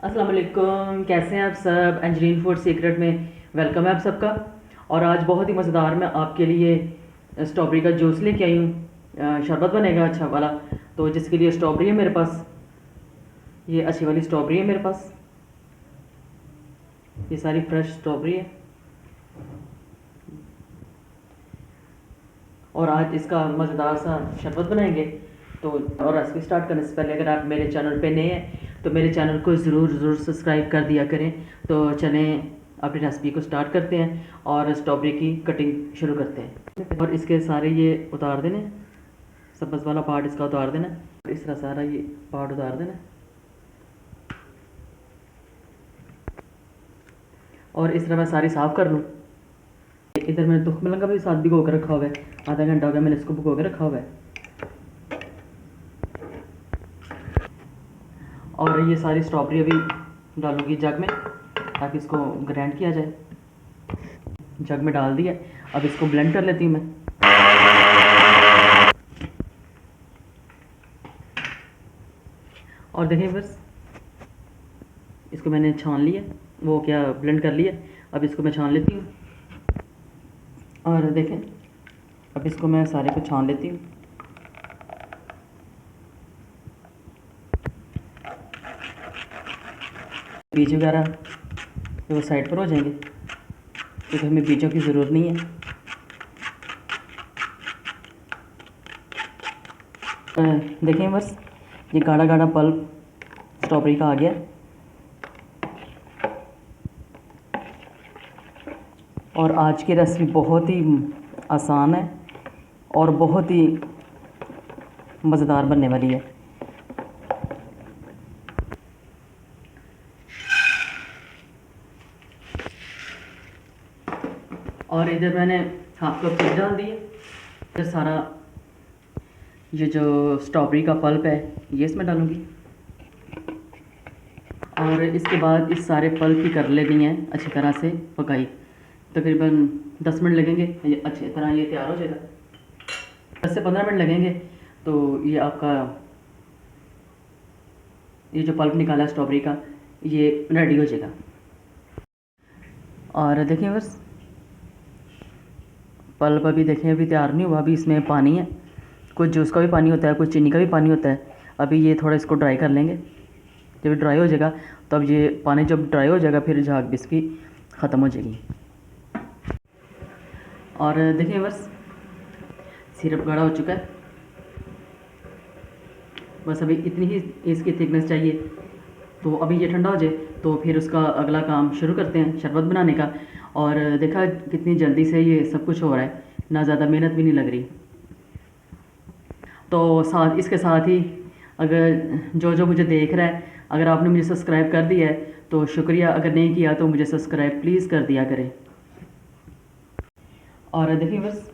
अस्सलाम वालेकुम, कैसे हैं आप सब। एंजलीन फूड सीक्रेट में वेलकम है आप सबका। और आज बहुत ही मज़ेदार मैं आपके लिए स्ट्रॉबेरी का जूस लेके आई हूँ। शरबत बनेगा अच्छा वाला। तो जिसके लिए स्ट्रॉबेरी है मेरे पास, ये अच्छी वाली स्ट्रॉबेरी है मेरे पास, ये सारी फ्रेश स्ट्रॉबेरी है। और आज इसका मज़ेदार सा शरबत बनाएंगे। तो और रेसिपी स्टार्ट करने से पहले अगर आप मेरे चैनल पे नए हैं तो मेरे चैनल को ज़रूर सब्सक्राइब कर दिया करें। तो चलें अपनी रेसिपी को स्टार्ट करते हैं और स्ट्रॉबेरी की कटिंग शुरू करते हैं। और इसके सारे ये उतार देने, सब्ज़ वाला पार्ट इसका उतार देना। इस तरह सारा ये पार्ट उतार देना। और इस तरह मैं सारी साफ़ कर लूँ। इधर मैंने तुखमलंगा का भी साथ भिगो कर रखा हुआ है। आधा घंटा हो गया मैंने इसको भिगो के रखा हुआ है। और ये सारी स्ट्रॉबेरी अभी डालूंगी जग में ताकि इसको ग्राइंड किया जाए। जग में डाल दिया, अब इसको ब्लेंड कर लेती हूँ मैं। और देखिए बस इसको मैंने छान लिया, वो क्या ब्लेंड कर लिया। अब इसको मैं छान लेती हूँ। और देखें अब इसको मैं सारे को छान लेती हूँ। बीज वगैरह वो साइड पर हो जाएंगे क्योंकि हमें बीजों की ज़रूरत नहीं है। देखें बस ये गाढ़ा गाढ़ा पल्प स्ट्रॉबेरी का आ गया। और आज की रेसिपी बहुत ही आसान है और बहुत ही मज़ेदार बनने वाली है। और इधर मैंने हाफ कप दूध डाल दिया। इधर सारा ये जो स्ट्रॉबेरी का पल्प है ये इसमें डालूँगी। और इसके बाद इस सारे पल्प की कर लेनी है अच्छी तरह से पकाई। तकरीबन 10 मिनट लगेंगे, ये अच्छी तरह ये तैयार हो जाएगा। 10 से 15 मिनट लगेंगे तो ये आपका ये जो पल्प निकाला है स्ट्रॉबेरी का ये रेडी हो जाएगा। और देखिए बस पल्प अभी देखें अभी तैयार नहीं हुआ, अभी इसमें पानी है। कुछ जूस का भी पानी होता है, कुछ चीनी का भी पानी होता है। अभी ये थोड़ा इसको ड्राई कर लेंगे। जब ड्राई हो जाएगा तब ये पानी जब ड्राई हो जाएगा फिर झाग भी इसकी ख़त्म हो जाएगी। और देखिए बस सिरप गाढ़ा हो चुका है। बस अभी इतनी ही इसकी थिकनेस चाहिए। तो अभी ये ठंडा हो जाए तो फिर उसका अगला काम शुरू करते हैं शरबत बनाने का। और देखा कितनी जल्दी से ये सब कुछ हो रहा है, ना ज़्यादा मेहनत भी नहीं लग रही। तो साथ इसके साथ ही अगर जो मुझे देख रहा है, अगर आपने मुझे सब्सक्राइब कर दिया है तो शुक्रिया, अगर नहीं किया तो मुझे सब्सक्राइब प्लीज़ कर दिया करें। और देखिए बस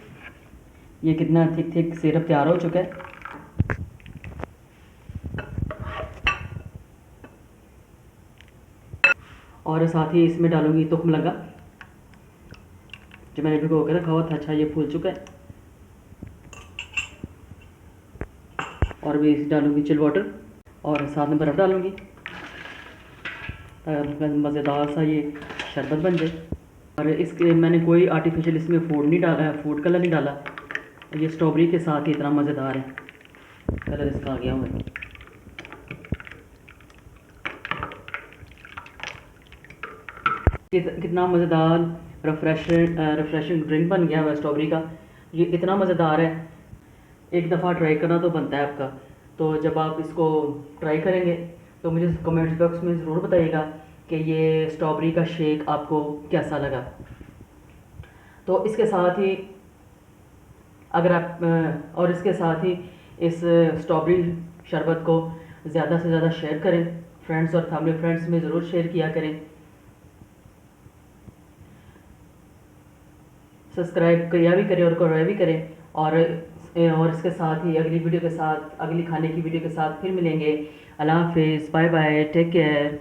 ये कितना थिक सिरप तैयार हो चुका है। और साथ ही इसमें डालूंगी तुखमलंगा जो मैंने भिगो के रखा हुआ था। अच्छा ये फूल चुका है। और भी डालूंगी चिल वाटर और साथ में बर्फ़ डालूंगी ताकि मज़ेदार सा ये शरबत बन जाए। और इसके मैंने कोई आर्टिफिशियल इसमें फूड नहीं डाला है, फूड कलर नहीं डाला। ये स्ट्रॉबेरी के साथ ही इतना मज़ेदार है, कलर इसका आ गया हुआ है। कितना मज़ेदार रिफ्रेशिंग ड्रिंक बन गया हुआ स्ट्रॉबेरी का। ये इतना मज़ेदार है, एक दफ़ा ट्राई करना तो बनता है आपका। तो जब आप इसको ट्राई करेंगे तो मुझे कमेंट बॉक्स में ज़रूर बताइएगा कि ये स्ट्रॉबेरी का शेक आपको कैसा लगा। तो इसके साथ ही अगर आप और इसके साथ ही इस स्ट्रॉबेरी शरबत को ज़्यादा से ज़्यादा शेयर करें, फ्रेंड्स और फैमिली फ्रेंड्स में ज़रूर शेयर किया करें। सब्सक्राइब किया भी करें और कमेंट भी करें। और इसके साथ ही अगली वीडियो के साथ, अगली खाने की वीडियो के साथ फिर मिलेंगे। अल्लाह हाफिज़, बाय बाय, टेक केयर।